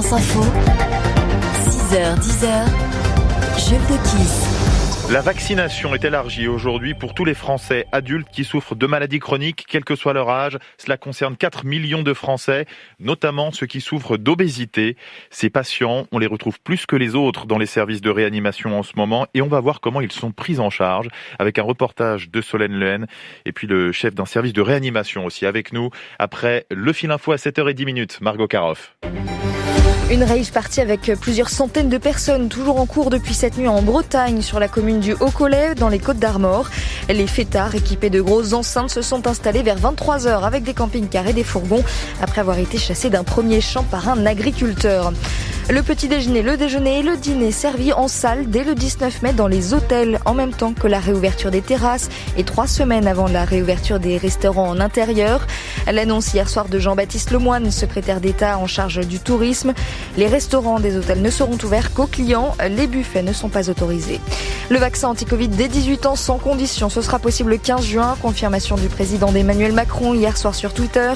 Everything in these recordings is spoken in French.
France Info, 6h, 10h, Jules de Kiss. La vaccination est élargie aujourd'hui pour tous les Français adultes qui souffrent de maladies chroniques, quel que soit leur âge. Cela concerne 4 millions de Français, notamment ceux qui souffrent d'obésité. Ces patients, on les retrouve plus que les autres dans les services de réanimation en ce moment et on va voir comment ils sont pris en charge avec un reportage de Solène Lehen et puis le chef d'un service de réanimation aussi avec nous. Après le fil info à 7h10, Margot Karoff. Une rave partie avec plusieurs centaines de personnes, toujours en cours depuis cette nuit en Bretagne, sur la commune du Haut-Collet, dans les Côtes-d'Armor. Les fêtards, équipés de grosses enceintes, se sont installés vers 23h avec des camping-cars et des fourgons, après avoir été chassés d'un premier champ par un agriculteur. Le petit déjeuner, le déjeuner et le dîner servis en salle dès le 19 mai dans les hôtels, en même temps que la réouverture des terrasses et 3 semaines avant la réouverture des restaurants en intérieur. L'annonce hier soir de Jean-Baptiste Lemoyne, secrétaire d'État en charge du tourisme. Les restaurants des hôtels ne seront ouverts qu'aux clients. Les buffets ne sont pas autorisés. Le vaccin anti-Covid dès 18 ans sans condition, ce sera possible le 15 juin. Confirmation du président Emmanuel Macron hier soir sur Twitter.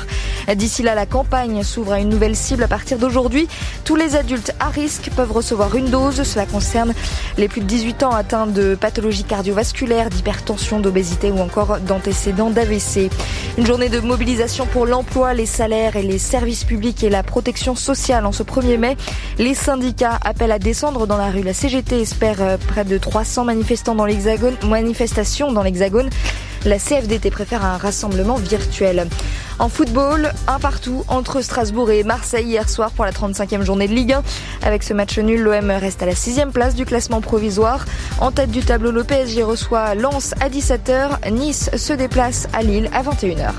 D'ici là, la campagne s'ouvre à une nouvelle cible à partir d'aujourd'hui. Tous les adultes à risque peuvent recevoir une dose. Cela concerne les plus de 18 ans atteints de pathologies cardiovasculaires, d'hypertension, d'obésité ou encore d'antécédents d'AVC. Une journée de mobilisation pour l'emploi, les salaires et les services publics et la protection sociale en ce 1er mai. Les syndicats appellent à descendre dans la rue. La CGT espère près de 300 manifestations dans l'Hexagone. La CFDT préfère un rassemblement virtuel. En football, un partout entre Strasbourg et Marseille hier soir pour la 35e journée de Ligue 1. Avec ce match nul, l'OM reste à la 6e place du classement provisoire. En tête du tableau, le PSG reçoit Lens à 17h. Nice se déplace à Lille à 21h.